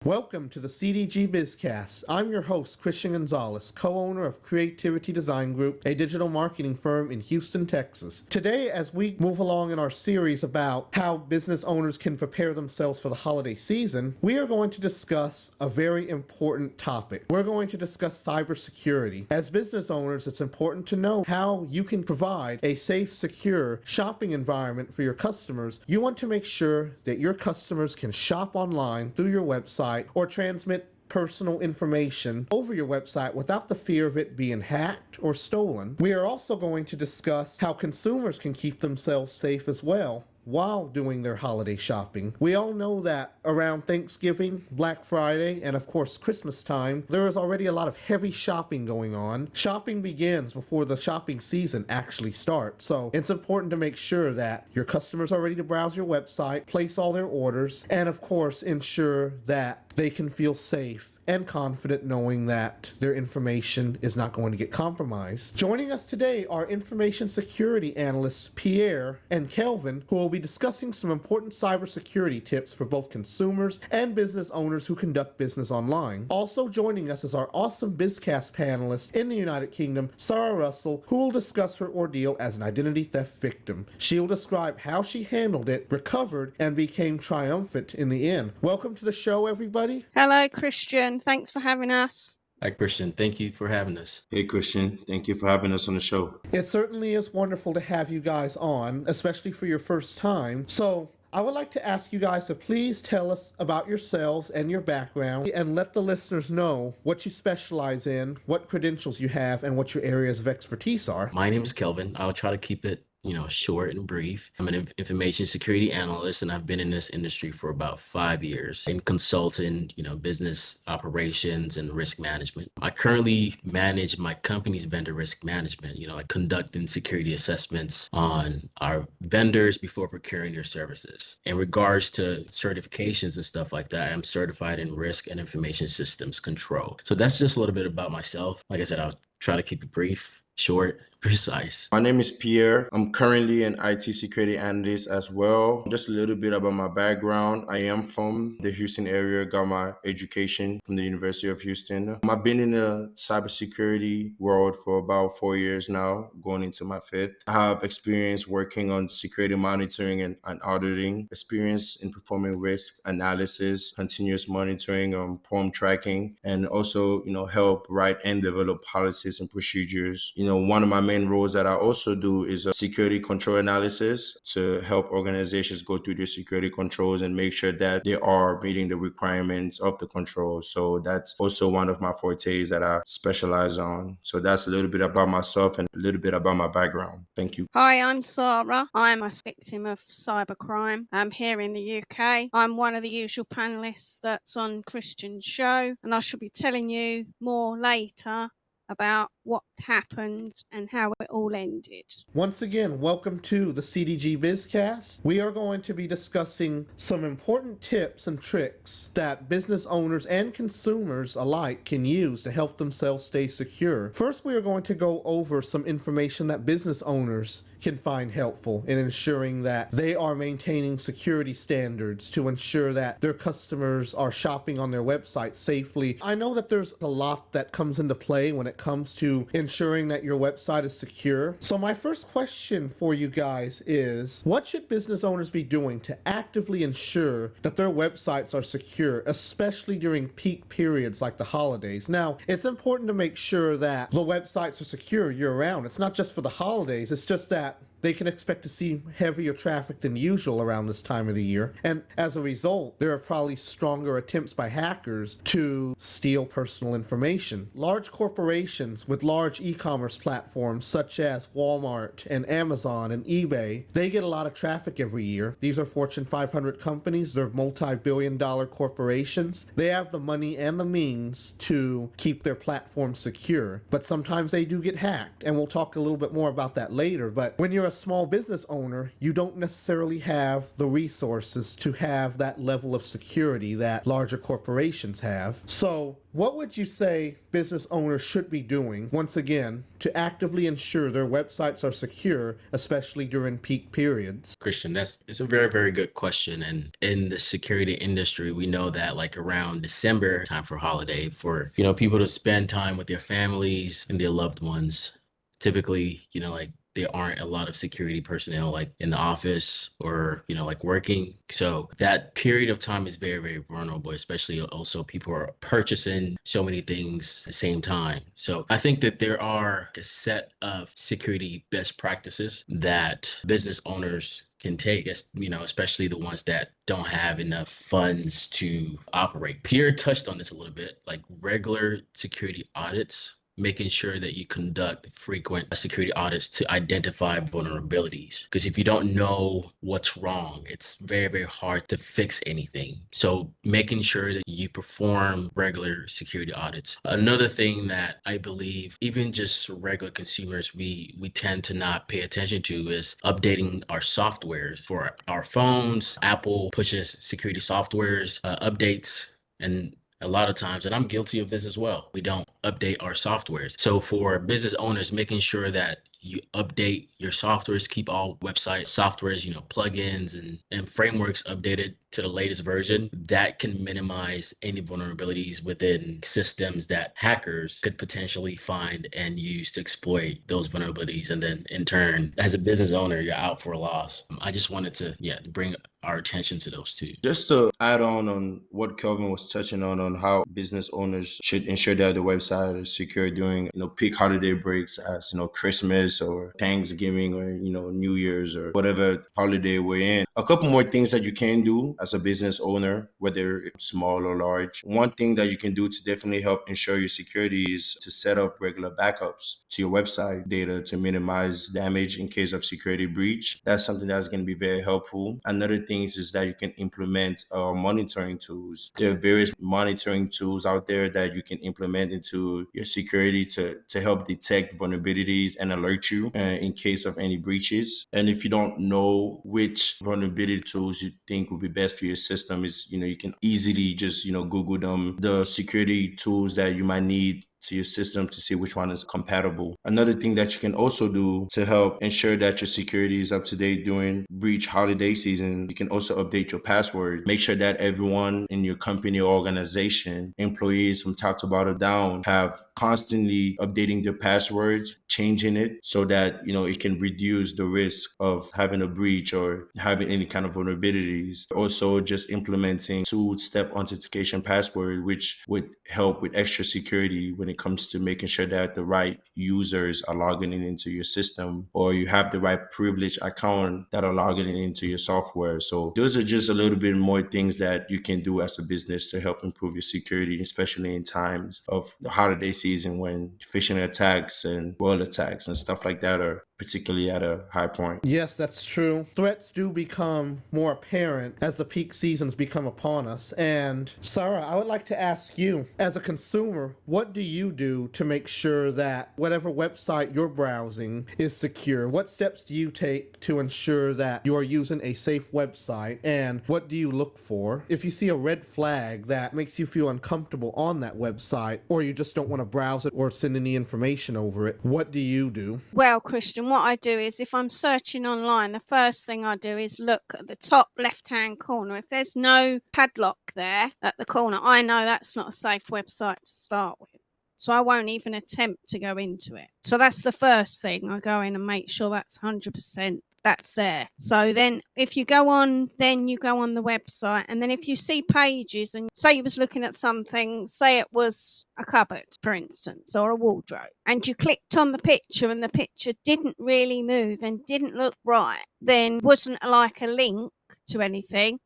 Welcome to the CDG BizCast. I'm your host, Christian Gonzalez, co-owner of Creativity Design Group, a digital marketing firm in Houston, Texas. Today, as we move along in our series about how business owners can prepare themselves for the holiday season, we are going to discuss a very important topic. We're going to discuss cybersecurity. As business owners, it's important to know how you can provide a safe, secure shopping environment for your customers. You want to make sure that your customers can shop online through your website or transmit personal information over your website without the fear of it being hacked or stolen. We are also going to discuss how consumers can keep themselves safe as well while doing their holiday shopping. We all know that around Thanksgiving, Black Friday, and of course Christmas time, there is already a lot of heavy shopping going on. Shopping begins before the shopping season actually starts, so it's important to make sure that your customers are ready to browse your website, place all their orders, and of course ensure that they can feel safe and confident knowing that their information is not going to get compromised. Joining us today are information security analysts Pierre and Kelvin, who will be discussing some important cybersecurity tips for both consumers and business owners who conduct business online. Also joining us is our awesome BizCast panelist in the United Kingdom, Sarah Russell, who will discuss her ordeal as an identity theft victim. She will describe how she handled it, recovered, and became triumphant in the end. Welcome to the show, everybody. Hello, Christian. Thanks for having us. Hi, Christian. Thank you for having us. Hey, Christian. Thank you for having us on the show. It certainly is wonderful to have you guys on, especially for your first time. So I would like to ask you guys to please tell us about yourselves and your background and let the listeners know what you specialize in, what credentials you have, and what your areas of expertise are. My name is Kelvin. I'll try to keep it short and brief. I'm an information security analyst, and I've been in this industry for about 5 years in consulting, business operations and risk management. I currently manage my company's vendor risk management, like conducting security assessments on our vendors before procuring their services. In regards to certifications and stuff like that, I'm certified in risk and information systems control. So that's just a little bit about myself. Like I said, I'll try to keep it brief, short, precise. My name is Pierre. I'm currently an IT security analyst as well. Just a little bit about my background. I am from the Houston area, got my education from the University of Houston. I've been in the cybersecurity world for about 4 years now, going into my fifth. I have experience working on security monitoring and auditing, experience in performing risk analysis, continuous monitoring, POM tracking, and also, help write and develop policies and procedures. One of my main roles that I also do is security control analysis to help organizations go through their security controls and make sure that they are meeting the requirements of the controls. So that's also one of my fortes that I specialize on. So that's a little bit about myself and a little bit about my background. Thank you. Hi, I'm Sarah. I'm a victim of cybercrime. I'm here in the UK. I'm one of the usual panelists that's on Christian's show, and I shall be telling you more later about what happened and how it all ended. Once again, welcome to the CDG BizCast. We are going to be discussing some important tips and tricks that business owners and consumers alike can use to help themselves stay secure. First, we are going to go over some information that business owners can find helpful in ensuring that they are maintaining security standards to ensure that their customers are shopping on their website safely. I know that there's a lot that comes into play when it comes to ensuring that your website is secure. So my first question for you guys is, what should business owners be doing to actively ensure that their websites are secure, especially during peak periods like the holidays? Now, it's important to make sure that the websites are secure year-round. It's not just for the holidays, it's just that they can expect to see heavier traffic than usual around this time of the year. And as a result, there are probably stronger attempts by hackers to steal personal information. Large corporations with large e-commerce platforms such as Walmart and Amazon and eBay, they get a lot of traffic every year. These are Fortune 500 companies. They're multi-billion-dollar corporations. They have the money and the means to keep their platform secure. But sometimes they do get hacked, and we'll talk a little bit more about that later. But when you're a small business owner, you don't necessarily have the resources to have that level of security that larger corporations have. So what would you say business owners should be doing, once again, to actively ensure their websites are secure, especially during peak periods? Christian, it's a very, very good question. And in the security industry, we know that like around December, time for holiday, for people to spend time with their families and their loved ones. Typically, like there aren't a lot of security personnel like in the office or like working. So that period of time is very, very vulnerable, especially also people are purchasing so many things at the same time. So I think that there are a set of security best practices that business owners can take, especially the ones that don't have enough funds to operate. Pierre touched on this a little bit, like regular security audits, making sure that you conduct frequent security audits to identify vulnerabilities. Because if you don't know what's wrong, it's very, very hard to fix anything. So making sure that you perform regular security audits. Another thing that I believe even just regular consumers, we tend to not pay attention to is updating our softwares for our phones. Apple pushes security softwares, updates, and a lot of times, and I'm guilty of this as well, we don't update our softwares. So for business owners, making sure that you update your softwares, keep all website softwares, plugins and frameworks updated to the latest version, that can minimize any vulnerabilities within systems that hackers could potentially find and use to exploit those vulnerabilities. And then in turn, as a business owner, you're out for a loss. I just wanted to bring our attention to those two. Just to add on what Kelvin was touching on how business owners should ensure that the website is secure during peak holiday breaks, as Christmas or Thanksgiving or New Year's or whatever holiday we're in. A couple more things that you can do as a business owner, whether small or large. One thing that you can do to definitely help ensure your security is to set up regular backups to your website data to minimize damage in case of security breach. That's something that's going to be very helpful. Another thing is that you can implement monitoring tools. There are various monitoring tools out there that you can implement into your security to help detect vulnerabilities and alert you in case of any breaches. And if you don't know which vulnerability tools you think would be best for your system, is you can easily just Google them, the security tools that you might need to your system to see which one is compatible. Another thing that you can also do to help ensure that your security is up to date during breach holiday season, you can also update your password. Make sure that everyone in your company or organization, employees from top to bottom down, have constantly updating their passwords, changing it so that it can reduce the risk of having a breach or having any kind of vulnerabilities. Also, just implementing two-step authentication password, which would help with extra security when it comes to making sure that the right users are logging into your system, or you have the right privileged account that are logging into your software. So those are just a little bit more things that you can do as a business to help improve your security, especially in times of the holiday season when phishing attacks and world attacks and stuff like that are particularly at a high point. Yes, that's true. Threats do become more apparent as the peak seasons become upon us. And Sarah, I would like to ask you, as a consumer, what do you do to make sure that whatever website you're browsing is secure? What steps do you take to ensure that you are using a safe website? And what do you look for? If you see a red flag that makes you feel uncomfortable on that website, or you just don't want to browse it or send any information over it, what do you do? Well, Christian, what I do is if I'm searching online, the first thing I do is look at the top left-hand corner. If there's no padlock there at the corner, I know that's not a safe website to start with. So I won't even attempt to go into it. So that's the first thing. I go in and make sure that's 100% that's there. So then if you go on, then you go on the website, and then if you see pages and say you was looking at something, say it was a cupboard, for instance, or a wardrobe, and you clicked on the picture and the picture didn't really move and didn't look right, then wasn't like a link to anything,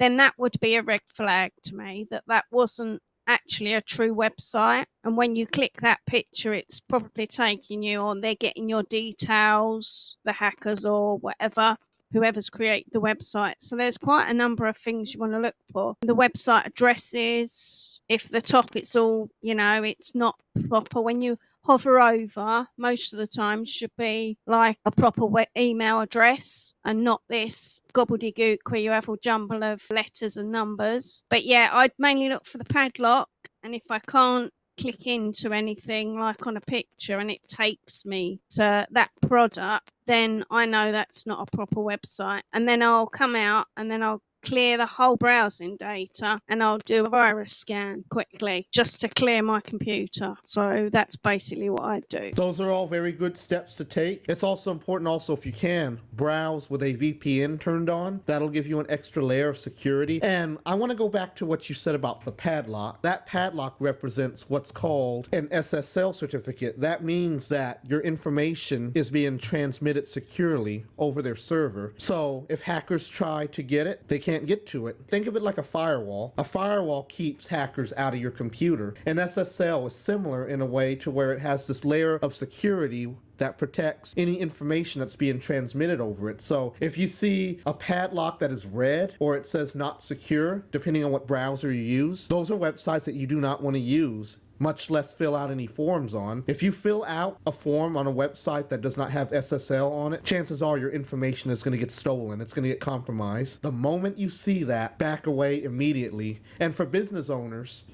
then that would be a red flag to me that wasn't actually a true website. And when you click that picture, it's probably taking you on, they're getting your details, the hackers or whatever, whoever's created the website. So there's quite a number of things you want to look for. The website addresses, if the top it's all, it's not proper. When you hover over, most of the time should be like a proper email address and not this gobbledygook where you have a jumble of letters and numbers. But yeah, I'd mainly look for the padlock, and if I can't click into anything like on a picture and it takes me to that product, then I know that's not a proper website. And then I'll come out and then I'll clear the whole browsing data and I'll do a virus scan quickly just to clear my computer. So that's basically what I do. Those are all very good steps to take. It's also important if you can, browse with a VPN turned on. That'll give you an extra layer of security. And I want to go back to what you said about the padlock. That padlock represents what's called an SSL certificate. That means that your information is being transmitted securely over their server. So if hackers try to get it, they can't get to it. Think of it like a firewall. A firewall keeps hackers out of your computer. An SSL is similar in a way to where it has this layer of security that protects any information that's being transmitted over it. So if you see a padlock that is red or it says not secure, depending on what browser you use, those are websites that you do not want to use, much less fill out any forms on. If you fill out a form on a website that does not have SSL on it, chances are your information is going to get stolen. It's going to get compromised. The moment you see that, back away immediately. And for business owners,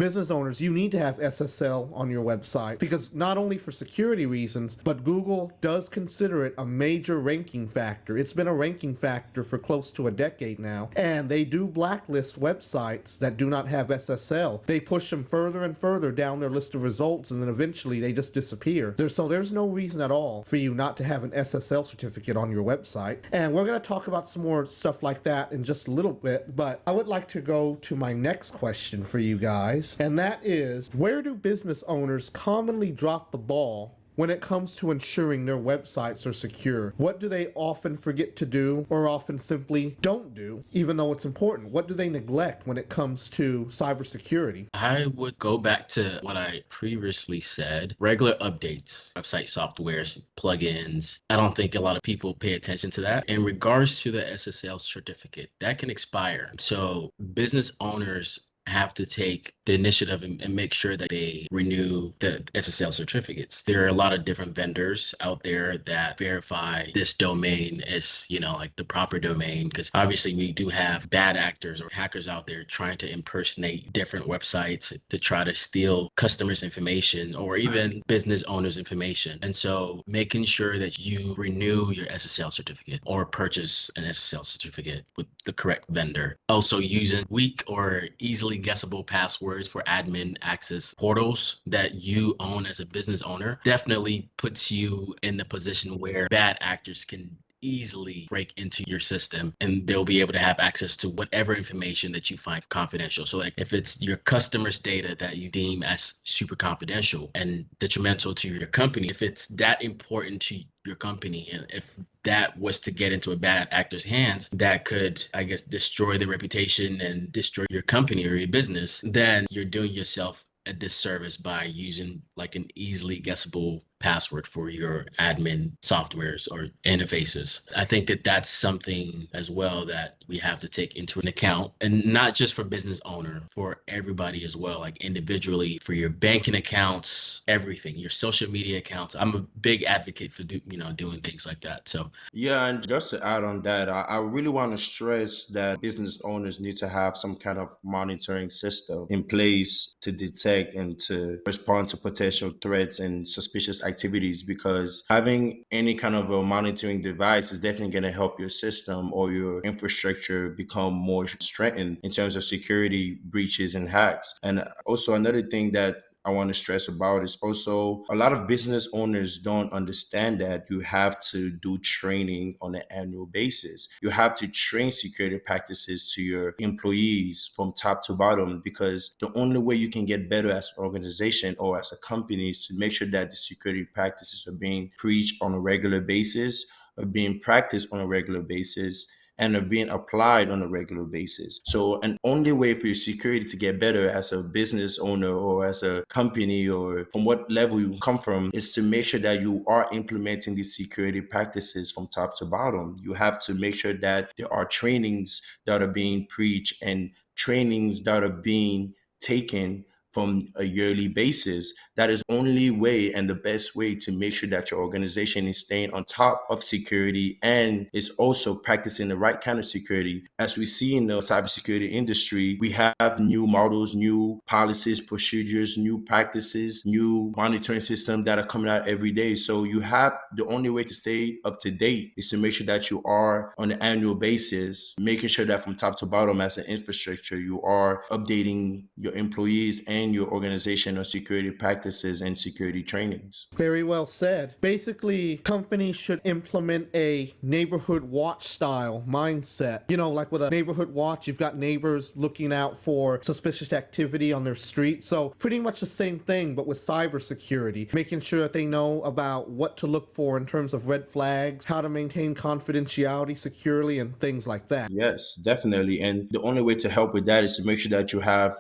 you need to have SSL on your website, because not only for security reasons, but Google does consider it a major ranking factor. It's been a ranking factor for close to a decade now, and they do blacklist websites that do not have SSL. They push them further and further down their list of results, and then eventually they just disappear. So there's no reason at all for you not to have an SSL certificate on your website. And we're going to talk about some more stuff like that in just a little bit, but I would like to go to my next question for you guys, and that is, where do business owners commonly drop the ball when it comes to ensuring their websites are secure? What do they often forget to do, or often simply don't do, even though it's important? What do they neglect when it comes to cybersecurity? I would go back to what I previously said. Regular updates, website softwares, plugins. I don't think a lot of people pay attention to that. In regards to the SSL certificate, that can expire. So business owners have to take the initiative and make sure that they renew the SSL certificates. There are a lot of different vendors out there that verify this domain as, like the proper domain, because obviously we do have bad actors or hackers out there trying to impersonate different websites to try to steal customers' information or even business owners' information. And so making sure that you renew your SSL certificate or purchase an SSL certificate with the correct vendor. Also using weak or easily guessable passwords for admin access portals that you own as a business owner definitely puts you in the position where bad actors can easily break into your system, and they'll be able to have access to whatever information that you find confidential. So like if it's your customers' data that you deem as super confidential and detrimental to your company, if it's that important to your company, and if that was to get into a bad actor's hands, that could, I guess, destroy the reputation and destroy your company or your business, then you're doing yourself a disservice by using like an easily guessable password for your admin softwares or interfaces. I think that that's something as well that we have to take into an account, and not just for business owner, for everybody as well, like individually for your banking accounts, everything, your social media accounts. I'm a big advocate for doing things like that. So Yeah, and just to add on that, I really want to stress that business owners need to have some kind of monitoring system in place to detect and to respond to potential threats and suspicious activities, because having any kind of a monitoring device is definitely going to help your system or your infrastructure become more strengthened in terms of security breaches and hacks. And also another thing that I want to stress about is also a lot of business owners don't understand that you have to do training on an annual basis. You have to train security practices to your employees from top to bottom, because the only way you can get better as an organization or as a company is to make sure that the security practices are being preached on a regular basis, are being practiced on a regular basis, and are being applied on a regular basis. So an only way for your security to get better as a business owner or as a company or from what level you come from is to make sure that you are implementing these security practices from top to bottom. You have to make sure that there are trainings that are being preached and trainings that are being taken from a yearly basis. That is only way and the best way to make sure that your organization is staying on top of security and is also practicing the right kind of security. As we see in the cybersecurity industry, we have new models, new policies, procedures, new practices, new monitoring systems that are coming out every day. So you have the only way to stay up to date is to make sure that you are on an annual basis, making sure that from top to bottom as an infrastructure, you are updating your employees and your organization on security practices and security trainings. Very well said. Basically, companies should implement a neighborhood watch style mindset. You know, like with a neighborhood watch, you've got neighbors looking out for suspicious activity on their street. So pretty much the same thing, but with cybersecurity, making sure that they know about what to look for in terms of red flags, how to maintain confidentiality securely, and things like that. Yes, definitely. And the only way to help with that is to make sure that you have,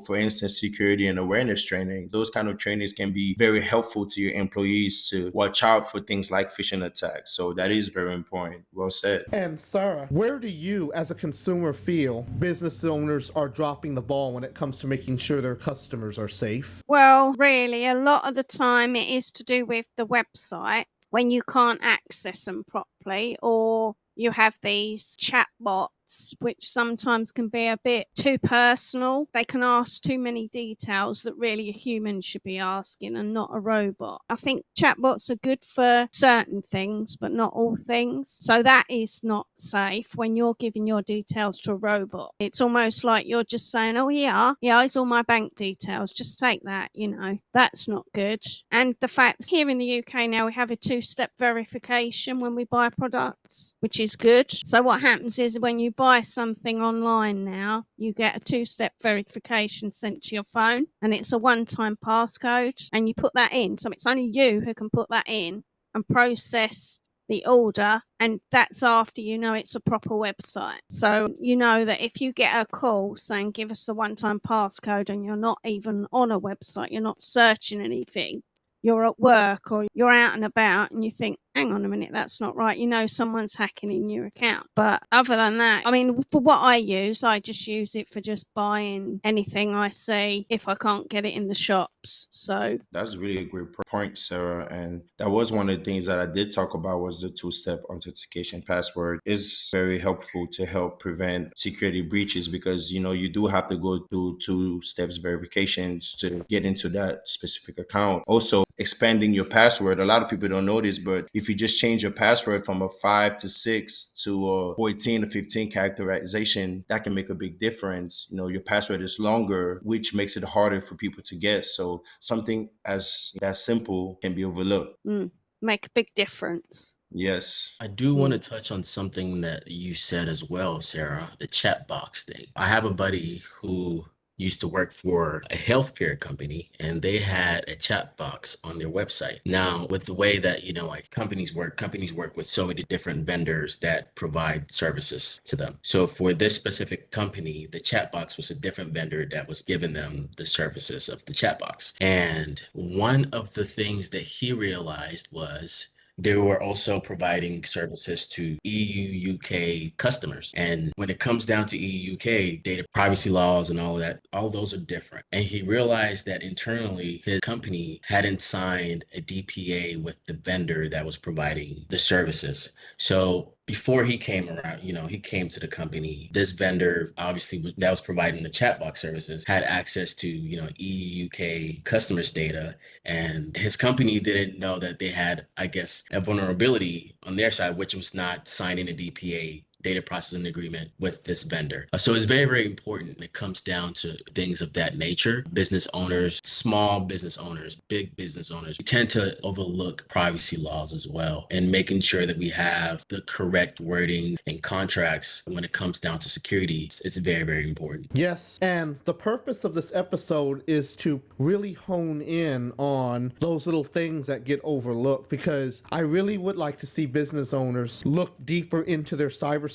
for instance, security and awareness training. Those kind of trainings can be very helpful to your employees to watch out for things like phishing attacks. So that is very important. Well said. And Sarah, where do you as a consumer feel business owners are dropping the ball when it comes to making sure their customers are safe? Well, really, a lot of the time it is to do with the website when you can't access them properly, or you have these chatbots which sometimes can be a bit too personal. They can ask too many details that really a human should be asking and not a robot. I think chatbots are good for certain things, but not all things. So that is not safe when you're giving your details to a robot. It's almost like you're just saying, oh yeah, it's all my bank details. Just take that, That's not good. And the fact here in the UK now we have a two-step verification when we buy products, which is good. So what happens is when you buy something online now, you get a two-step verification sent to your phone, and it's a one-time passcode, and you put that in. So it's only you who can put that in and process the order, and that's after it's a proper website. So you know that if you get a call saying give us a one-time passcode and you're not even on a website, you're not searching anything, you're at work or you're out and about and you think, hang on a minute, that's not right. Someone's hacking in your account. But other than that, for what I just use it for just buying anything I see if I can't get it in the shops. So that's really a great point, Sarah. And that was one of the things that I did talk about was the two-step authentication password is very helpful to help prevent security breaches, because, you do have to go through two-steps verifications to get into that specific account. Also, expanding your password. A lot of people don't know this, but if you just change your password from a 5 to 6 to a 14 to 15 characterization, that can make a big difference. Your password is longer, which makes it harder for people to guess. So something as that simple can be overlooked. Make a big difference. Yes. I do want to touch on something that you said as well, Sarah, the chat box thing. I have a buddy who used to work for a healthcare company, and they had a chat box on their website. Now, with the way that, like companies work with so many different vendors that provide services to them. So for this specific company, the chat box was a different vendor that was giving them the services of the chat box. And one of the things that he realized was they were also providing services to EU, UK customers. And when it comes down to EU, UK, data privacy laws and all of that, all those are different. And he realized that internally, his company hadn't signed a DPA with the vendor that was providing the services. So before he came around, he came to the company. This vendor, obviously, that was providing the chatbot services, had access to, EU, UK customers' data. And his company didn't know that they had, I guess, a vulnerability on their side, which was not signing a DPA, data processing agreement, with this vendor. So it's very, very important when it comes down to things of that nature. Business owners, small business owners, big business owners, we tend to overlook privacy laws as well, and making sure that we have the correct wording and contracts when it comes down to security. It's very, very important. Yes, and the purpose of this episode is to really hone in on those little things that get overlooked, because I really would like to see business owners look deeper into their cybersecurity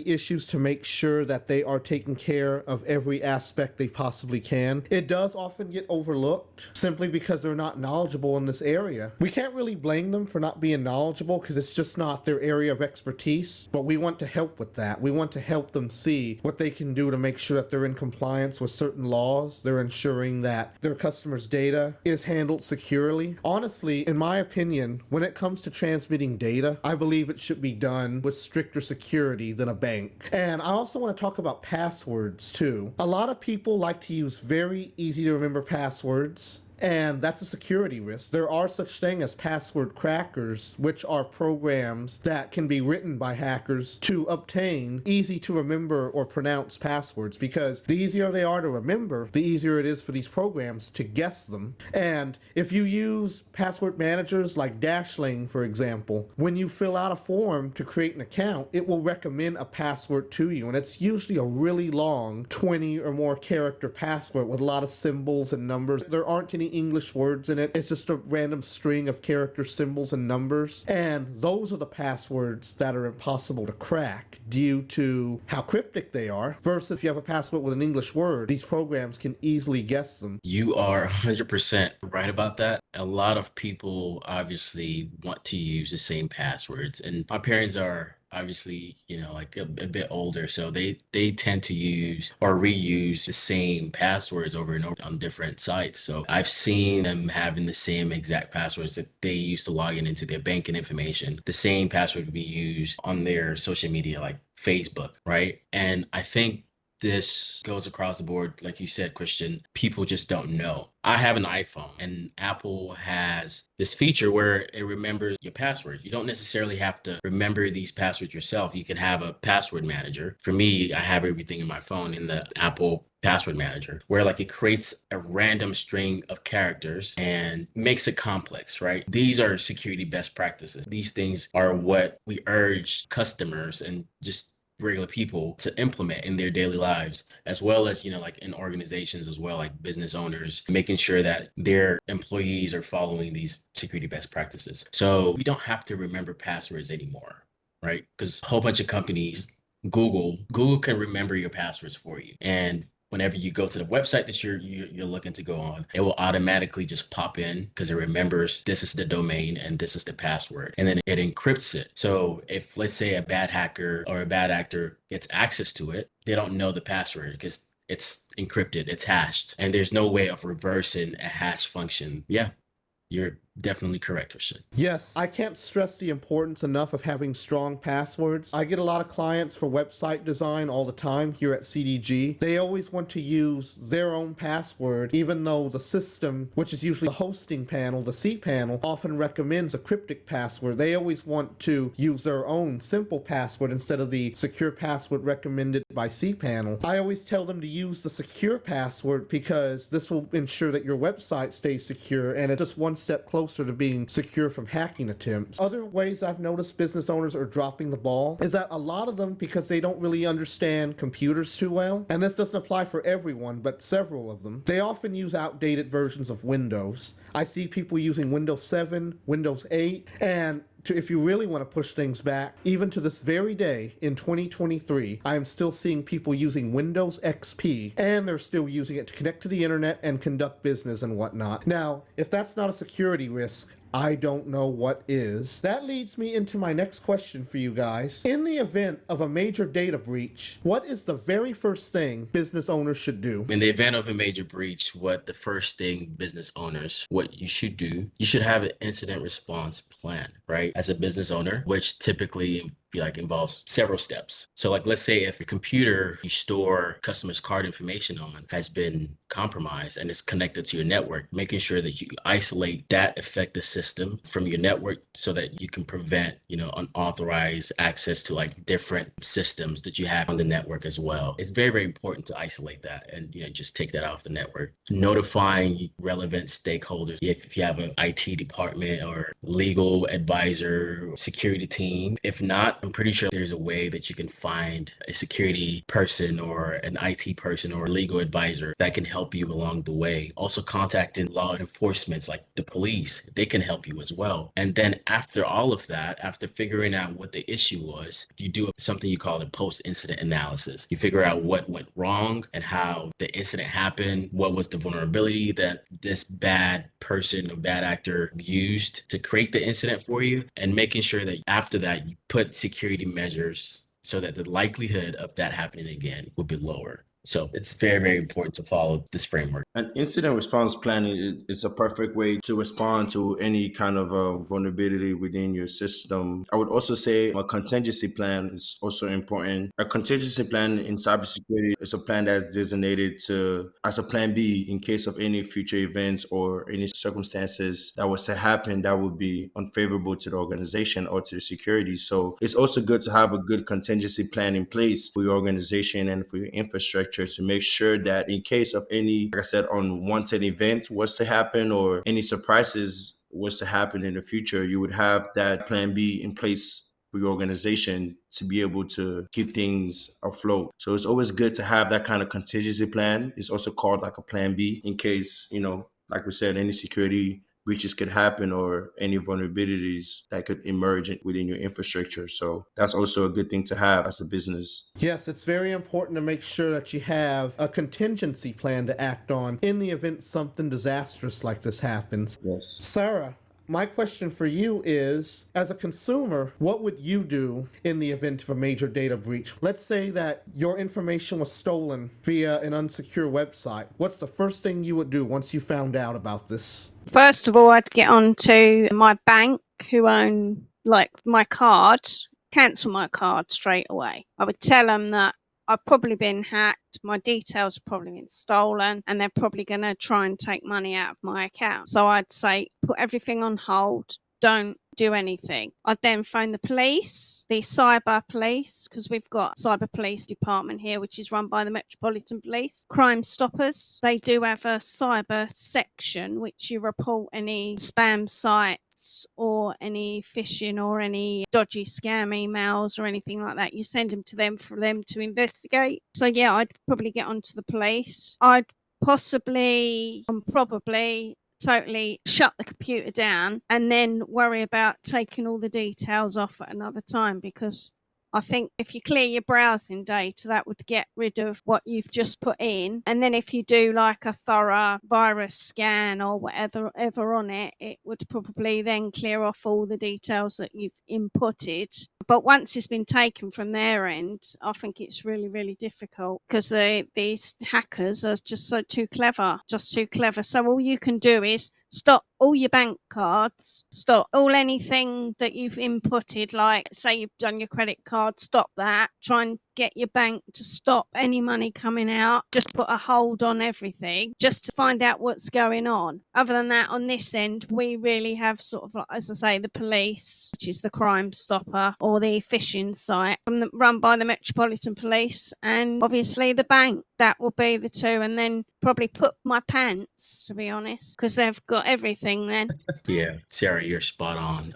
issues to make sure that they are taking care of every aspect they possibly can. It does often get overlooked simply because they're not knowledgeable in this area. We can't really blame them for not being knowledgeable because it's just not their area of expertise, but we want to help with that. We want to help them see what they can do to make sure that they're in compliance with certain laws. They're ensuring that their customers' data is handled securely. Honestly, in my opinion, when it comes to transmitting data, I believe it should be done with stricter security than a bank. And I also want to talk about passwords too. A lot of people like to use very easy to remember passwords, and that's a security risk. There are such things as password crackers, which are programs that can be written by hackers to obtain easy to remember or pronounce passwords, because the easier they are to remember, the easier it is for these programs to guess them. And if you use password managers like Dashlane, for example, when you fill out a form to create an account, it will recommend a password to you, and it's usually a really long 20 or more character password with a lot of symbols and numbers. There aren't any English words in it. It's just a random string of characters, symbols, and numbers. And those are the passwords that are impossible to crack due to how cryptic they are. Versus if you have a password with an English word, these programs can easily guess them. You are 100% right about that. A lot of people obviously want to use the same passwords, and my parents are obviously, like a bit older, so they tend to use or reuse the same passwords over and over on different sites. So I've seen them having the same exact passwords that they used to log into their banking information. The same password would be used on their social media, like Facebook, right? And I think this goes across the board. Like you said, Christian, people just don't know. I have an iPhone, and Apple has this feature where it remembers your passwords. You don't necessarily have to remember these passwords yourself. You can have a password manager. For me, I have everything in my phone in the Apple password manager, where like it creates a random string of characters and makes it complex, right? These are security best practices. These things are what we urge customers and just regular people to implement in their daily lives, as well as, like in organizations as well, like business owners, making sure that their employees are following these security best practices. So we don't have to remember passwords anymore, right? Because a whole bunch of companies, Google can remember your passwords for you. And whenever you go to the website that you're looking to go on, it will automatically just pop in because it remembers this is the domain and this is the password, and then it encrypts it. So if, let's say, a bad hacker or a bad actor gets access to it, they don't know the password because it's encrypted, it's hashed, and there's no way of reversing a hash function. Yeah, you're definitely correct, Christian. Yes, I can't stress the importance enough of having strong passwords. I get a lot of clients for website design all the time here at CDG. They always want to use their own password, even though the system, which is usually the hosting panel, the cPanel, often recommends a cryptic password. They always want to use their own simple password instead of the secure password recommended by cPanel. I always tell them to use the secure password because this will ensure that your website stays secure, and it's just one step closer closer to being secure from hacking attempts. Other ways I've noticed business owners are dropping the ball is that a lot of them, because they don't really understand computers too well, and this doesn't apply for everyone, but several of them, they often use outdated versions of Windows. I see people using Windows 7, Windows 8, and if you really want to push things back, even to this very day in 2023, I am still seeing people using Windows XP, and they're still using it to connect to the internet and conduct business and whatnot. Now, if that's not a security risk, I don't know what is. That leads me into my next question for you guys. In the event of a major data breach, what is the very first thing business owners should do? In the event of a major breach, what you should do, you should have an incident response plan, right? As a business owner, which typically involves several steps. So let's say if your computer you store customers' card information on has been compromised and it's connected to your network, making sure that you isolate that affected system from your network so that you can prevent, unauthorized access to different systems that you have on the network as well. It's very, very important to isolate that and, just take that off the network. Notifying relevant stakeholders. If you have an IT department or legal advisor, security team. If not, I'm pretty sure there's a way that you can find a security person or an IT person or a legal advisor that can help you along the way. Also contacting law enforcement like the police, they can help you as well. And then after all of that, after figuring out what the issue was, you do something you call a post-incident analysis. You figure out what went wrong and how the incident happened, what was the vulnerability that this bad person or bad actor used to create the incident for you, and making sure that after that you put security measures so that the likelihood of that happening again will be lower. So it's very, very important to follow this framework. An incident response plan is a perfect way to respond to any kind of vulnerability within your system. I would also say a contingency plan is also important. A contingency plan in cybersecurity is a plan that's designated as a plan B in case of any future events or any circumstances that was to happen that would be unfavorable to the organization or to the security. So it's also good to have a good contingency plan in place for your organization and for your infrastructure to make sure that in case of any, like I said, unwanted event was to happen or any surprises was to happen in the future, you would have that plan B in place for your organization to be able to keep things afloat. So it's always good to have that kind of contingency plan. It's also called like a plan B in case, like we said, any security breaches could happen or any vulnerabilities that could emerge within your infrastructure. So that's also a good thing to have as a business. Yes, it's very important to make sure that you have a contingency plan to act on in the event something disastrous like this happens. Yes. Sarah, my question for you is, as a consumer, what would you do in the event of a major data breach? Let's say that your information was stolen via an unsecure website. What's the first thing you would do once you found out about this? First of all, I'd get on to my bank who own my card, cancel my card straight away. I would tell them that I've probably been hacked, my details have probably been stolen, and they're probably going to try and take money out of my account. So I'd say put everything on hold, don't do anything. I'd then phone the police, the cyber police, because we've got a cyber police department here, which is run by the Metropolitan Police. Crime Stoppers, they do have a cyber section, which you report any spam sites or any phishing or any dodgy scam emails or anything like that. You send them to them for them to investigate. So yeah, I'd probably get onto the police. I'd probably totally shut the computer down and then worry about taking all the details off at another time, because I think if you clear your browsing data, that would get rid of what you've just put in. And then if you do like a thorough virus scan or whatever on it, it would probably then clear off all the details that you've inputted. But once it's been taken from their end, I think it's really, really difficult because these hackers are just too clever. So all you can do is stop all your bank cards, stop anything that you've inputted, like say you've done your credit card, stop that. Try and get your bank to stop any money coming out, just put a hold on everything, just to find out what's going on. Other than that, on this end, we really have sort of, like, as I say, the police, which is the Crime Stopper, or the phishing site run by the Metropolitan Police, and obviously the bank. That will be the two, and then probably put my pants, to be honest, because they've got everything then. Yeah, Sarah, you're spot on.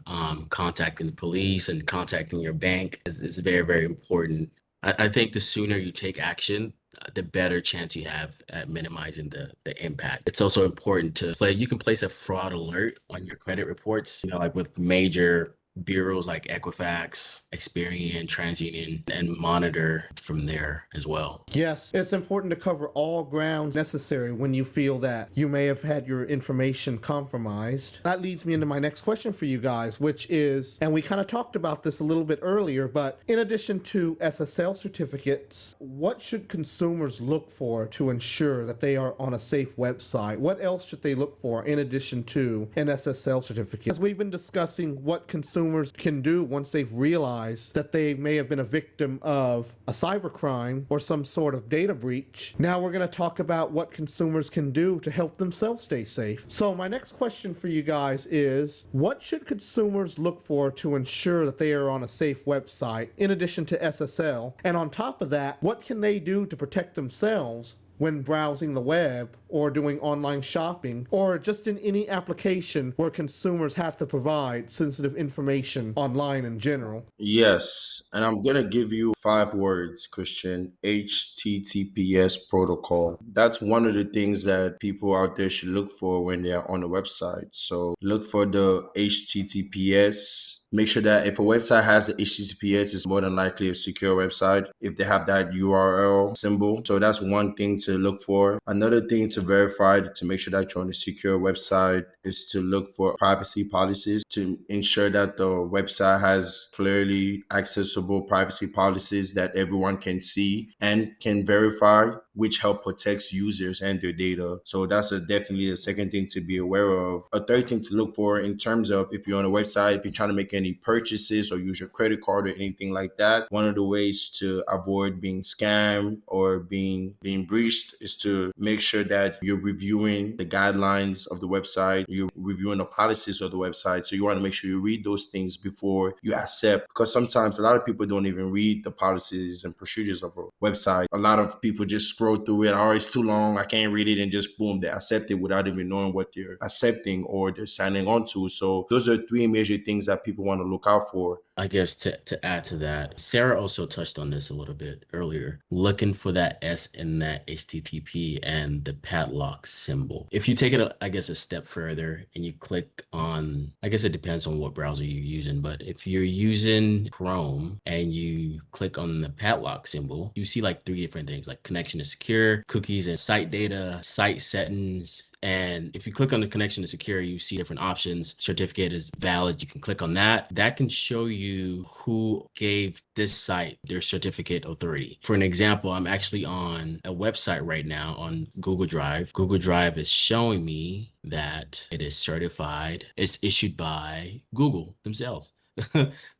Contacting the police and contacting your bank is very, very important. I think the sooner you take action, the better chance you have at minimizing the impact. It's also important you can place a fraud alert on your credit reports, like with major bureaus like Equifax, Experian, TransUnion, and monitor from there as well. Yes, it's important to cover all grounds necessary when you feel that you may have had your information compromised. That leads me into my next question for you guys, which is, and we kind of talked about this a little bit earlier, but in addition to SSL certificates, what should consumers look for to ensure that they are on a safe website? What else should they look for in addition to an SSL certificate? As we've been discussing what consumers can do once they've realized that they may have been a victim of a cybercrime or some sort of data breach. Now we're going to talk about what consumers can do to help themselves stay safe. So my next question for you guys is, what should consumers look for to ensure that they are on a safe website in addition to SSL? And on top of that, what can they do to protect themselves when browsing the web or doing online shopping, or just in any application where consumers have to provide sensitive information online in general? Yes, and I'm gonna give you 5 words, Christian. HTTPS protocol. That's one of the things that people out there should look for when they're on a website. So look for the HTTPS. Make sure that if a website has the HTTPS, it's more than likely a secure website if they have that URL symbol. So that's one thing to look for. Another thing to verify to make sure that you're on a secure website is to look for privacy policies to ensure that the website has clearly accessible privacy policies that everyone can see and can verify, which help protect users and their data. So that's definitely a second thing to be aware of. A third thing to look for in terms of if you're on a website, if you're trying to make any purchases or use your credit card or anything like that, one of the ways to avoid being scammed or being breached is to make sure that you're reviewing the guidelines of the website, you're reviewing the policies of the website. So you want to make sure you read those things before you accept, because sometimes a lot of people don't even read the policies and procedures of a website. A lot of people just scroll through it. Oh, it's too long, I can't read it, and just boom, they accept it without even knowing what they're accepting or they're signing on to. So those are 3 major things that people want to look out for. I guess to add to that, Sarah also touched on this a little bit earlier, looking for that S in that HTTP and the padlock symbol. If you take it, I guess, a step further and you click on, I guess it depends on what browser you're using, but if you're using Chrome and you click on the padlock symbol, you see like 3 different things, like connection is secure, cookies and site data, site settings. And if you click on the connection to secure, you see different options. Certificate is valid. You can click on that. That can show you who gave this site their certificate authority. For an example, I'm actually on a website right now on Google Drive. Google Drive is showing me that it is certified. It's issued by Google themselves.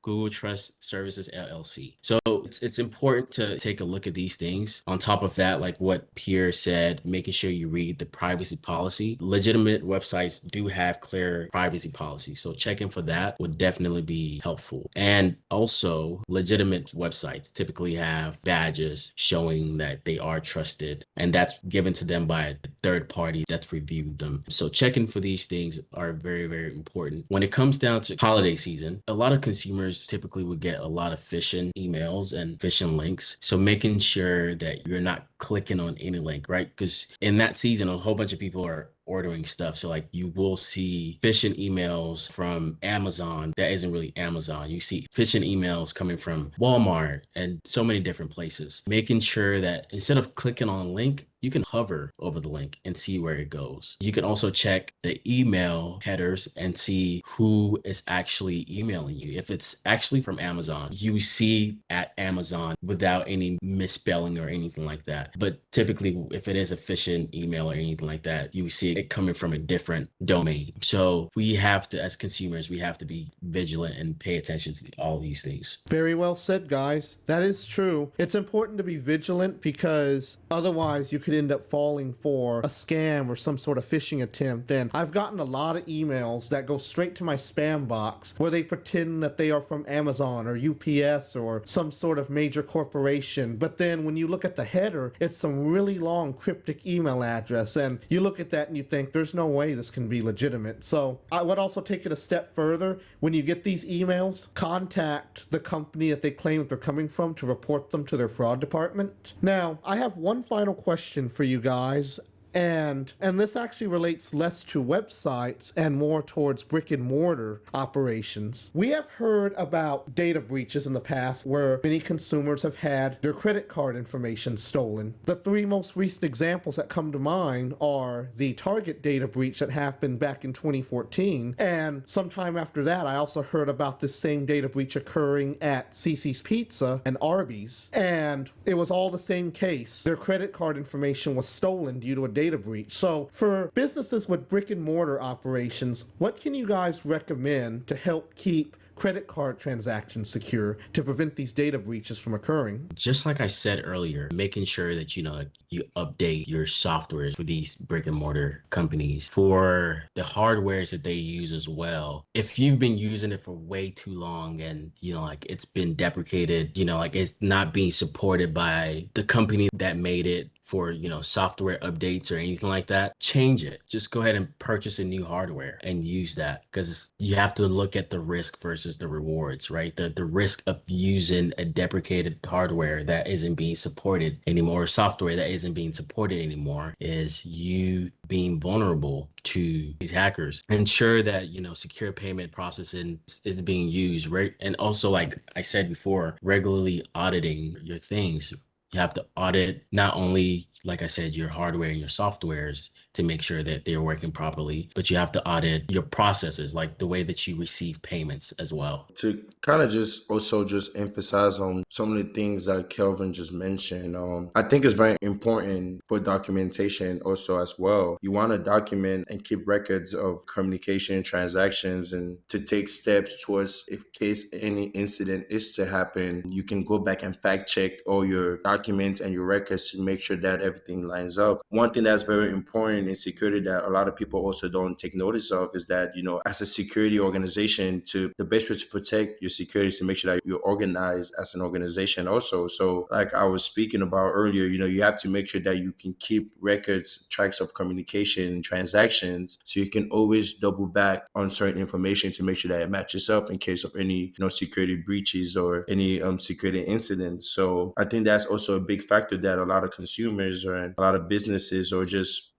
Google Trust Services LLC. So it's important to take a look at these things. On top of that, like what Pierre said, making sure you read the privacy policy. Legitimate websites do have clear privacy policies, so checking for that would definitely be helpful. And also, legitimate websites typically have badges showing that they are trusted, and that's given to them by a third party that's reviewed them. So checking for these things are very, very important. When it comes down to holiday season, a lot of consumers typically would get a lot of phishing emails and phishing links. So making sure that you're not clicking on any link, right? Because in that season, a whole bunch of people are ordering stuff. So like you will see phishing emails from Amazon that isn't really Amazon. You see phishing emails coming from Walmart and so many different places. Making sure that instead of clicking on a link, you can hover over the link and see where it goes. You can also check the email headers and see who is actually emailing you. If it's actually from Amazon, you see at Amazon without any misspelling or anything like that. But typically, if it is a phishing email or anything like that, you see it coming from a different domain. So we have to, as consumers, we have to be vigilant and pay attention to all these things. Very well said, guys. That is true. It's important to be vigilant because otherwise you could end up falling for a scam or some sort of phishing attempt. And I've gotten a lot of emails that go straight to my spam box where they pretend that they are from Amazon or UPS or some sort of major corporation. But then when you look at the header, it's some really long cryptic email address. And you look at that and you think, there's no way this can be legitimate. So I would also take it a step further. When you get these emails, contact the company that they claim that they're coming from to report them to their fraud department. Now, I have one final question for you guys. And this actually relates less to websites and more towards brick and mortar operations. We have heard about data breaches in the past where many consumers have had their credit card information stolen. The three most recent examples that come to mind are the Target data breach that happened back in 2014. And sometime after that, I also heard about this same data breach occurring at Cici's Pizza and Arby's. And it was all the same case. Their credit card information was stolen due to a data breach. So for businesses with brick and mortar operations, what can you guys recommend to help keep credit card transactions secure to prevent these data breaches from occurring? Just like I said earlier, making sure that, you update your software for these brick and mortar companies for the hardwares that they use as well. If you've been using it for way too long and, it's been deprecated, it's not being supported by the company that made it for, software updates or anything like that, change it. Just go ahead and purchase a new hardware and use that, because you have to look at the risk versus the rewards, right? The risk of using a deprecated hardware that isn't being supported anymore, or software that isn't being supported anymore, is you being vulnerable to these hackers. Ensure that, secure payment processing is being used, right? And also, like I said before, regularly auditing your things. You have to audit not only, like I said, your hardware and your softwares to make sure that they're working properly, but you have to audit your processes, like the way that you receive payments as well. To kind of just emphasize on some of the things that Kelvin just mentioned, I think it's very important for documentation also as well. You want to document and keep records of communication, transactions, and to take steps towards, if case any incident is to happen, you can go back and fact check all your documents and your records to make sure that everything lines up. One thing that's very important in security that a lot of people also don't take notice of is that, as a security organization, the best way to protect your security is to make sure that you're organized as an organization also. So like I was speaking about earlier, you have to make sure that you can keep records, tracks of communication, transactions, so you can always double back on certain information to make sure that it matches up in case of any, security breaches or any security incidents. So I think that's also a big factor that a lot of consumers or a lot of businesses or just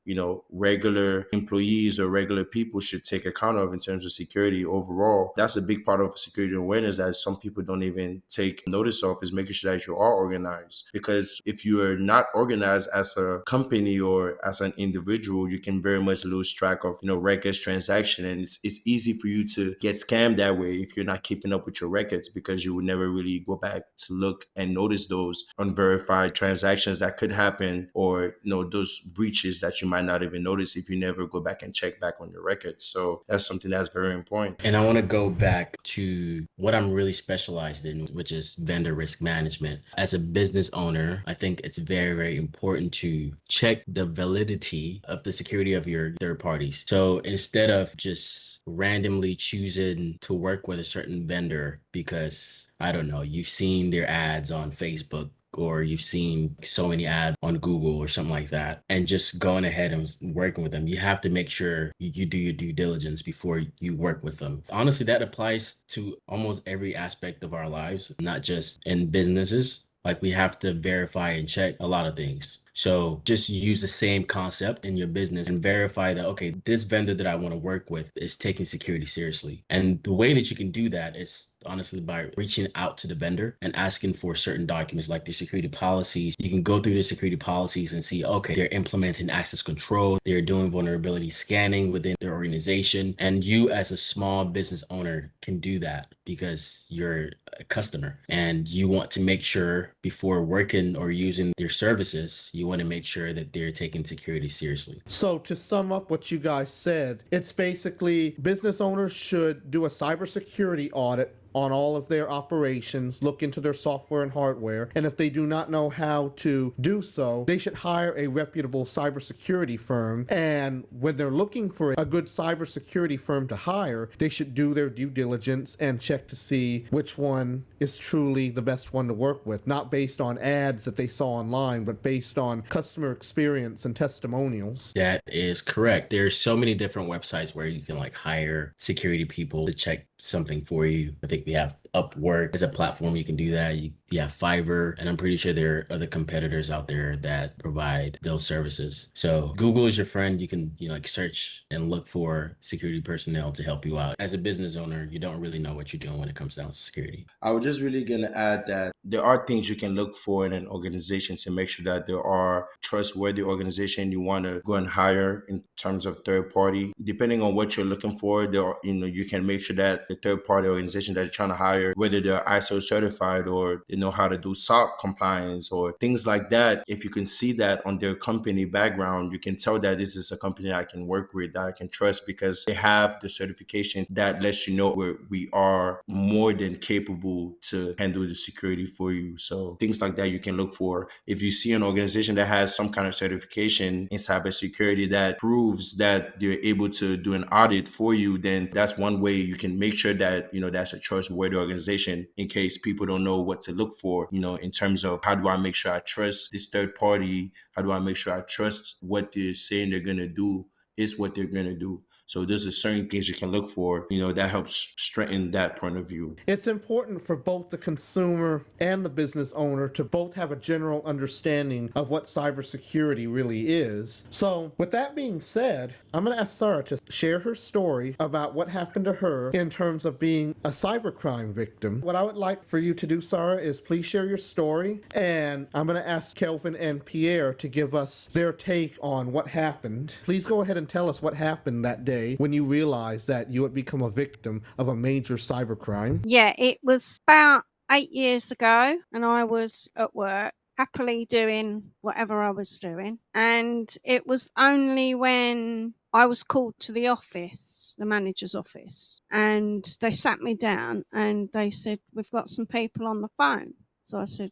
regular employees or regular people should take account of in terms of security overall. That's a big part of security awareness that some people don't even take notice of, is making sure that you are organized. Because if you are not organized as a company or as an individual, you can very much lose track of, records, transaction. And it's easy for you to get scammed that way if you're not keeping up with your records, because you would never really go back to look and notice those unverified transactions that could happen, or, those breaches that you might not even notice if you never go back and check back on your records. So that's something that's very important. And I want to go back to what I'm really specialized in, which is vendor risk management. As a business owner, I think it's very, very important to check the validity of the security of your third parties. So instead of just randomly choosing to work with a certain vendor because, I don't know, you've seen their ads on Facebook, or you've seen so many ads on Google or something like that, and just going ahead and working with them, you have to make sure you do your due diligence before you work with them. Honestly, that applies to almost every aspect of our lives, not just in businesses. Like, we have to verify and check a lot of things. So just use the same concept in your business and verify that, okay, this vendor that I want to work with is taking security seriously. And the way that you can do that is honestly by reaching out to the vendor and asking for certain documents like the security policies. You can go through the security policies and see, okay, they're implementing access control, they're doing vulnerability scanning within their organization. And you as a small business owner can do that because you're a customer and you want to make sure before working or using their services, you want to make sure that they're taking security seriously. So to sum up what you guys said, it's basically business owners should do a cybersecurity audit on all of their operations, look into their software and hardware, and if they do not know how to do so, they should hire a reputable cybersecurity firm. And when they're looking for a good cybersecurity firm to hire, they should do their due diligence and check to see which one is truly the best one to work with, not based on ads that they saw online, but based on customer experience and testimonials. That is correct. There's so many different websites where you can like hire security people to check something for you. I think we have Upwork as a platform you can do that. You have Fiverr, and I'm pretty sure there are other competitors out there that provide those services. So Google is your friend. You can like search and look for security personnel to help you out. As a business owner, you don't really know what you're doing when it comes down to security. I was just really going to add that there are things you can look for in an organization to make sure that there are trustworthy organization you want to go and hire in terms of third party. Depending on what you're looking for, there are, you can make sure that the third party organization that you're trying to hire, whether they're ISO certified or they know how to do SOC compliance or things like that. If you can see that on their company background, you can tell that this is a company I can work with, that I can trust, because they have the certification that lets you know where we are more than capable to handle the security for you. So things like that you can look for. If you see an organization that has some kind of certification in cybersecurity that proves that they're able to do an audit for you, then that's one way you can make sure that, that's a trustworthy organization, in case people don't know what to look for, in terms of how do I make sure I trust this third party? How do I make sure I trust what they're saying they're going to do is what they're going to do? So there's certain things you can look for, that helps strengthen that point of view. It's important for both the consumer and the business owner to both have a general understanding of what cybersecurity really is. So with that being said, I'm going to ask Sarah to share her story about what happened to her in terms of being a cybercrime victim. What I would like for you to do, Sarah, is please share your story, and I'm going to ask Kelvin and Pierre to give us their take on what happened. Please go ahead and tell us what happened that day when you realized that you had become a victim of a major cybercrime. Yeah, it was about 8 years ago, and I was at work, happily doing whatever I was doing. And it was only when I was called to the office, the manager's office, and they sat me down and they said, "We've got some people on the phone." So I said,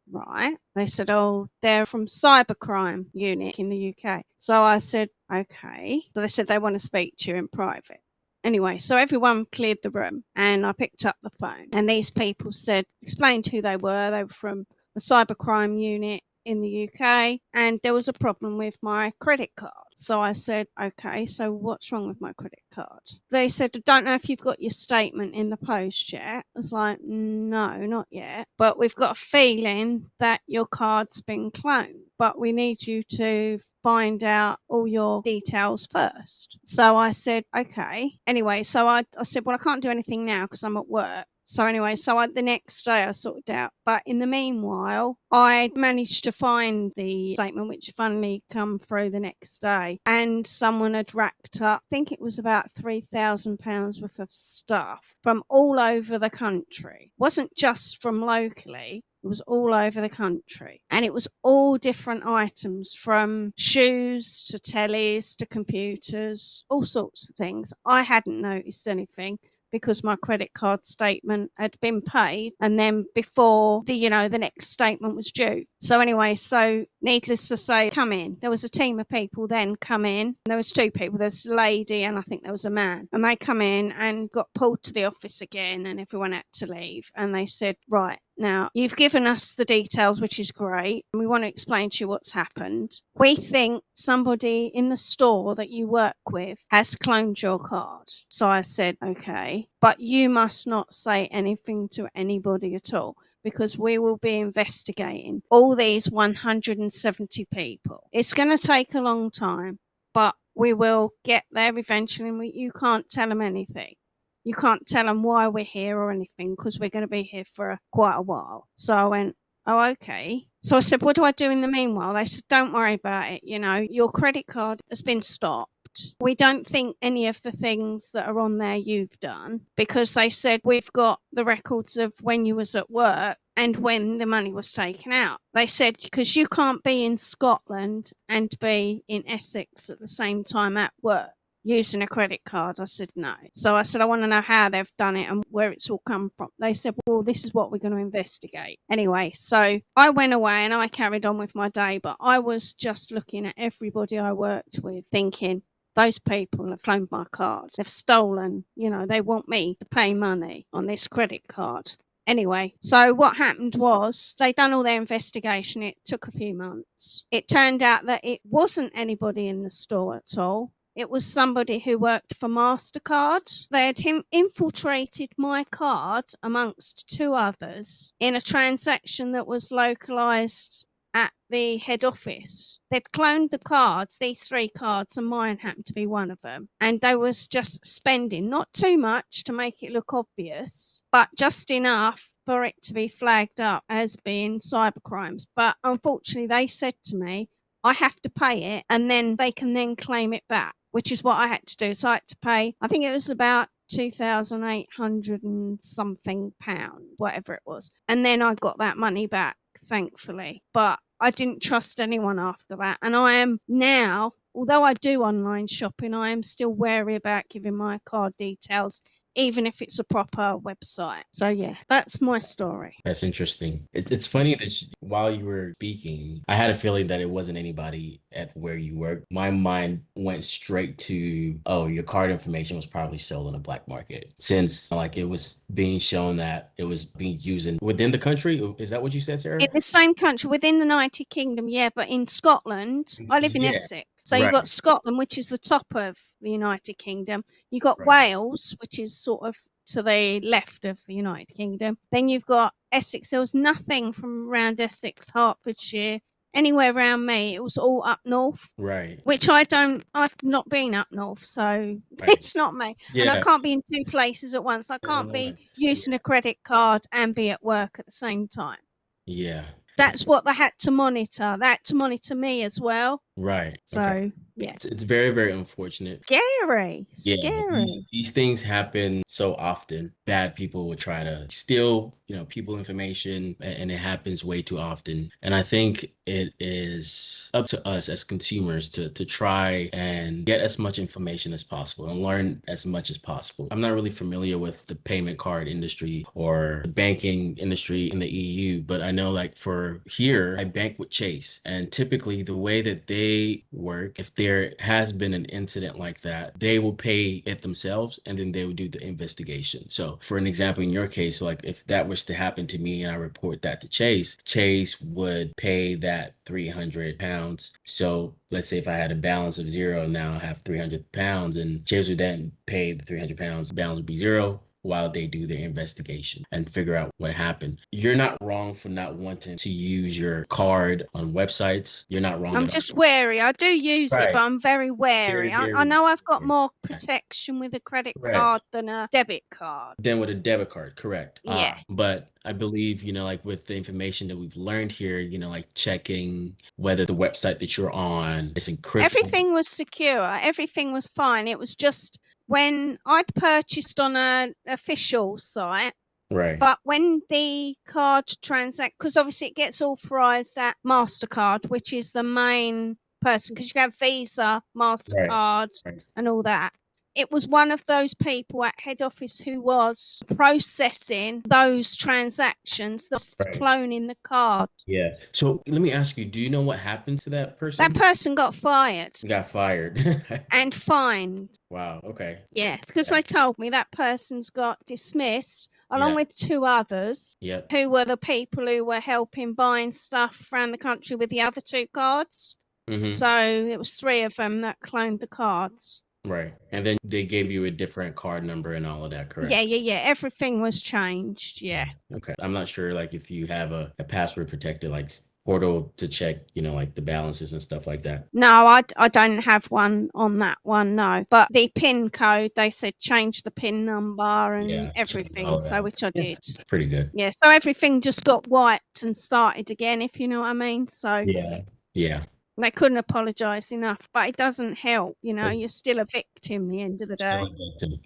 "Right." They said, "Oh, they're from cybercrime unit in the UK." So I said, "Okay." So they said they want to speak to you in private. Anyway, so everyone cleared the room and I picked up the phone, and these people explained who they were. They were from the cybercrime unit in the UK, and there was a problem with my credit card. So I said, "Okay, so what's wrong with my credit card?" They said, "I don't know if you've got your statement in the post yet." I was like, "No, not yet. But we've got a feeling that your card's been cloned, but we need you to find out all your details first." So I said, "Okay." Anyway, so I said, "Well, I can't do anything now because I'm at work." So anyway, the next day I sorted out. But in the meanwhile, I managed to find the statement, which finally come through the next day. And someone had racked up, I think it was about £3,000 worth of stuff from all over the country. It wasn't just from locally. It was all over the country. And it was all different items, from shoes to tellies to computers, all sorts of things. I hadn't noticed anything because my credit card statement had been paid, and then before the next statement was due. So anyway, needless to say, come in. There was a team of people then come in. There was two people. There's a lady and I think there was a man. And they come in and got pulled to the office again, and everyone had to leave. And they said, "Right, now, you've given us the details, which is great, and we want to explain to you what's happened. We think somebody in the store that you work with has cloned your card." So I said, "Okay, but you must not say anything to anybody at all, because we will be investigating all these 170 people. It's going to take a long time, but we will get there eventually. And you can't tell them anything. You can't tell them why we're here or anything, because we're going to be here for quite a while. So I went, oh, okay. So I said, what do I do in the meanwhile? They said, don't worry about it. You know, your credit card has been stopped. We don't think any of the things that are on there you've done, because they said we've got the records of when you was at work and when the money was taken out. They said, because you can't be in Scotland and be in Essex at the same time at work using a credit card. I said, no. So I said, I want to know how they've done it and where it's all come from. They said, well, this is what we're going to investigate. Anyway, so I went away and I carried on with my day, but I was just looking at everybody I worked with thinking, those people have cloned my card. They've stolen, you know, they want me to pay money on this credit card. Anyway, so what happened was they done all their investigation. It took a few months. It turned out that it wasn't anybody in the store at all. It was somebody who worked for MasterCard. They had infiltrated my card amongst two others in a transaction that was localized at the head office. They'd cloned the cards, these three cards, and mine happened to be one of them. And they was just spending not too much to make it look obvious, but just enough for it to be flagged up as being cybercrimes. But unfortunately, they said to me, I have to pay it and then they can then claim it back, which is what I had to do. So I had to pay, I think it was about 2,800 and something pound, whatever it was. And then I got that money back, thankfully. But I didn't trust anyone after that. And I am now, although I do online shopping, I am still wary about giving my card details, even if it's a proper website. So yeah, that's my story. That's interesting. It's funny that while you were speaking, I had a feeling that it wasn't anybody at where you work. My mind went straight to, oh, your card information was probably sold on the black market, since like it was being shown that it was being used within the country. Is that what you said, Sarah? In the same country, within the United Kingdom, yeah, but in Scotland, I live in Yeah. Essex. So you've Right. got Scotland, which is the top of the United Kingdom. You've got Right. Wales, which is sort of to the left of the United Kingdom. Then you've got Essex. There was nothing from around Essex, Hertfordshire, anywhere around me. It was all up north, Right. which I've not been up north, so Right. it's not me. And I Yeah. can't be in two places at once. I can't be using a credit card and be at work at the same time. Yeah. That's what they had to monitor. They had to monitor me as well. Right. So, Okay. yeah. It's very, very unfortunate. Scary. Yeah, Scary. these things happen so often. Bad people will try to steal, people information, and it happens way too often. And I think it is up to us as consumers to try and get as much information as possible and learn as much as possible. I'm not really familiar with the payment card industry or the banking industry in the EU, but I know like for here, I bank with Chase. And typically the way that they work, if there has been an incident like that, they will pay it themselves and then they will do the investigation. So for an example, in your case, like if that was to happen to me and I report that to Chase, Chase would pay that 300 pounds. So let's say if I had a balance of zero, now I have 300 pounds, and Chase would then pay the 300 pounds, balance would be zero, while they do their investigation and figure out what happened. You're not wrong for not wanting to use your card on websites. You're not wrong. I'm just wary. I do use it, Right. but I'm very wary. Very, I know I've got very more protection with a credit Correct. card than a debit card. Than with a debit card, correct. Yeah. But I believe, like with the information that we've learned here, like checking whether the website that you're on is encrypted. Everything was secure. Everything was fine. It was just when I'd purchased on an official site, Right. but when the card because obviously it gets authorized at MasterCard, which is the main person, because you can have Visa, MasterCard, Right. and all that. It was one of those people at head office who was processing those transactions, that's Right. cloning the card. Yeah. So let me ask you, do you know what happened to that person? That person got fired Got fired. and fined. Wow. Okay. Yeah, because they told me that person's got dismissed along Yeah. with two others Yep. who were the people who were helping buying stuff around the country with the other two cards. Mhm. So it was three of them that cloned the cards. Right. And then they gave you a different card number and all of that, correct? Yeah. Everything was changed. Yeah. Okay. I'm not sure like if you have a password protected like portal to check, like the balances and stuff like that. No, I don't have one on that one, no. But the PIN code, they said change the PIN number and Yeah, everything, all of so that. which I did. Pretty good. Yeah, so everything just got wiped and started again, if you know what I mean. So Yeah. they couldn't apologise enough, but it doesn't help, you're still a victim at the end of the day.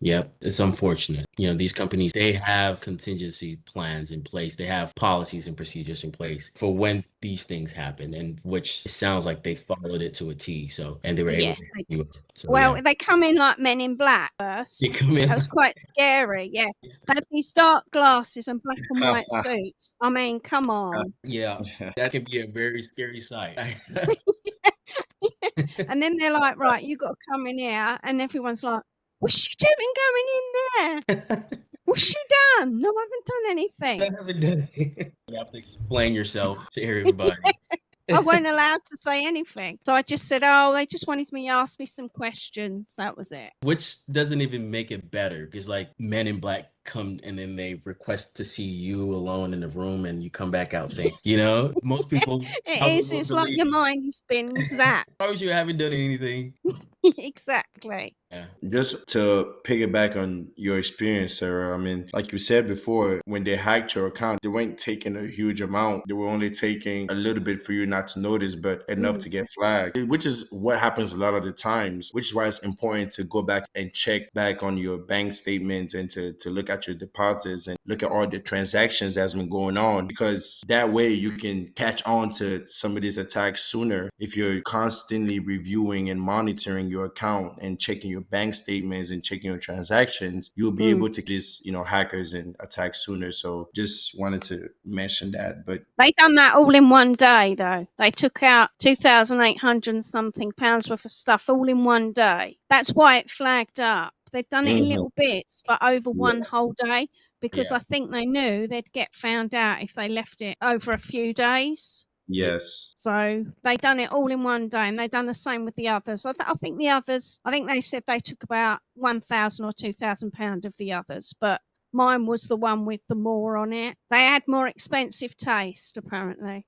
Yep. It's unfortunate. These companies, they have contingency plans in place. They have policies and procedures in place for when these things happen, and which it sounds like they followed it to a T. So, and they were able to do it. So, well, they come in like Men in Black first. They come in. That was quite scary, yeah. They had these dark glasses and black and white suits. I mean, come on. Yeah, that can be a very scary sight. And then they're like, right, you got to come in here. And everyone's like, what's she doing going in there? What's she done? No, I haven't done anything. You have to explain yourself to everybody. I wasn't allowed to say anything. So I just said, oh, they just wanted me to ask me some questions. That was it. Which doesn't even make it better, because like Men in Black come and then they request to see you alone in the room and you come back out saying, most people. It's like your mind's been zapped. How you haven't done anything? Exactly. Yeah. Just to piggyback on your experience, Sarah, I mean, like you said before, when they hacked your account, they weren't taking a huge amount. They were only taking a little bit for you not to notice, but enough to get flagged, which is what happens a lot of the times, which is why it's important to go back and check back on your bank statements and to look at your deposits and look at all the transactions that's been going on, because that way you can catch on to some of these attacks sooner. If you're constantly reviewing and monitoring your account and checking your bank statements and checking your transactions, you'll be able to get hackers and attacks sooner. So just wanted to mention that. But they done that all in one day, though. They took out 2,800 and something pounds worth of stuff all in one day. That's why it flagged up. They'd done it in little bits, but over one whole day, because I think they knew they'd get found out if they left it over a few days. Yes. So they done it all in one day, and they done the same with the others. I think the others, I think they said they took about 1,000 or 2,000 pounds of the others, but mine was the one with the more on it. They had more expensive taste, apparently.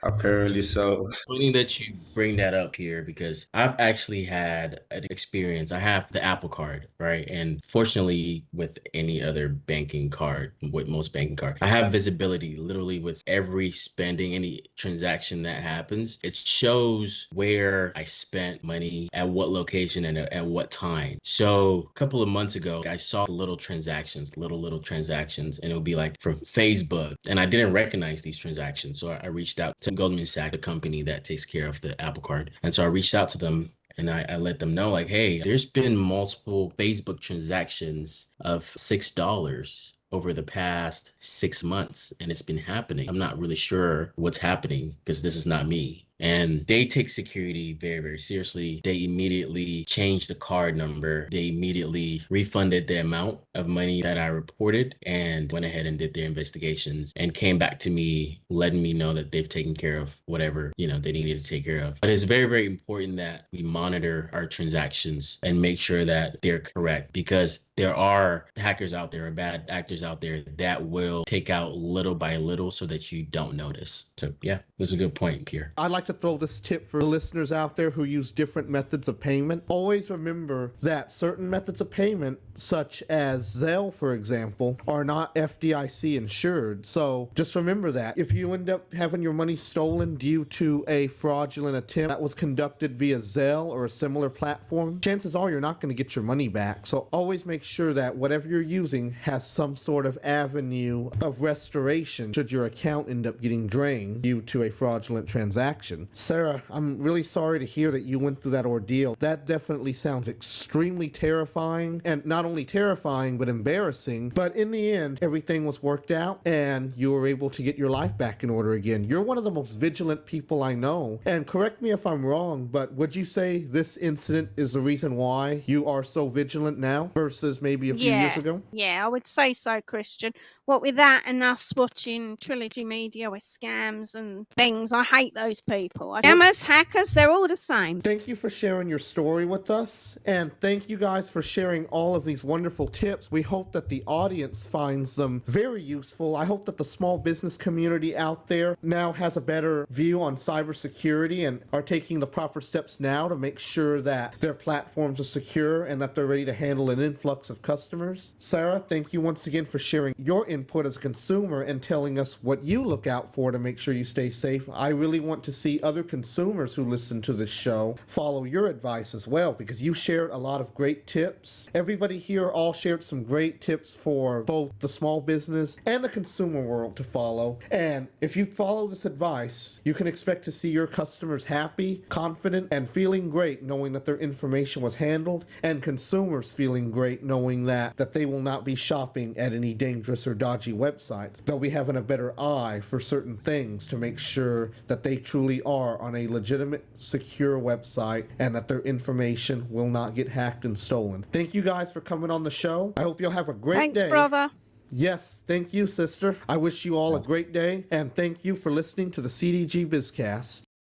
Apparently so. Funny that you bring that up here, because I've actually had an experience. I have the Apple Card, right? And fortunately, with any other banking card, with most banking cards, I have visibility literally with every spending, any transaction that happens. It shows where I spent money, at what location, and at what time. So a couple of months ago, I saw little transactions, and it would be like from Facebook, and I didn't recognize these transactions. So I reached out to Goldman Sachs, the company that takes care of the Apple Card. And so I reached out to them and I let them know, like, hey, there's been multiple Facebook transactions of $6 over the past 6 months, and it's been happening. I'm not really sure what's happening because this is not me. And they take security very, very seriously. They immediately changed the card number. They immediately refunded the amount of money that I reported and went ahead and did their investigations and came back to me, letting me know that they've taken care of whatever, they needed to take care of. But it's very, very important that we monitor our transactions and make sure that they're correct, because there are hackers out there or bad actors out there that will take out little by little so that you don't notice. So yeah, that's a good point, Pierre. I'd like to throw this tip for listeners out there who use different methods of payment. Always remember that certain methods of payment, such as Zelle, for example, are not FDIC insured. So just remember that. If you end up having your money stolen due to a fraudulent attempt that was conducted via Zelle or a similar platform, chances are you're not going to get your money back. So always make sure that whatever you're using has some sort of avenue of restoration should your account end up getting drained due to a fraudulent transaction. Sarah, I'm really sorry to hear that you went through that ordeal. That definitely sounds extremely terrifying, and not only terrifying but embarrassing. But in the end, everything was worked out and you were able to get your life back in order again. You're one of the most vigilant people I know, and correct me if I'm wrong, but would you say this incident is the reason why you are so vigilant now versus was maybe a few years ago? Yeah, I would say so, Christian. What with that and us watching Trilogy Media with scams and things, I hate those people. Scammers, hackers, they're all the same. Thank you for sharing your story with us, and thank you guys for sharing all of these wonderful tips. We hope that the audience finds them very useful. I hope that the small business community out there now has a better view on cybersecurity and are taking the proper steps now to make sure that their platforms are secure and that they're ready to handle an influx of customers. Sarah, thank you once again for sharing your input as a consumer and telling us what you look out for to make sure you stay safe. I really want to see other consumers who listen to this show follow your advice as well, because you shared a lot of great tips. Everybody here all shared some great tips for both the small business and the consumer world to follow. And if you follow this advice, you can expect to see your customers happy, confident, and feeling great knowing that their information was handled, and consumers feeling great knowing that they will not be shopping at any dangerous or dodgy websites. They'll be having a better eye for certain things to make sure that they truly are on a legitimate, secure website and that their information will not get hacked and stolen. Thank you guys for coming on the show. I hope you'll have a great day. Thanks, brother. Yes, thank you, sister. I wish you all a great day, and thank you for listening to the CDG BizCast.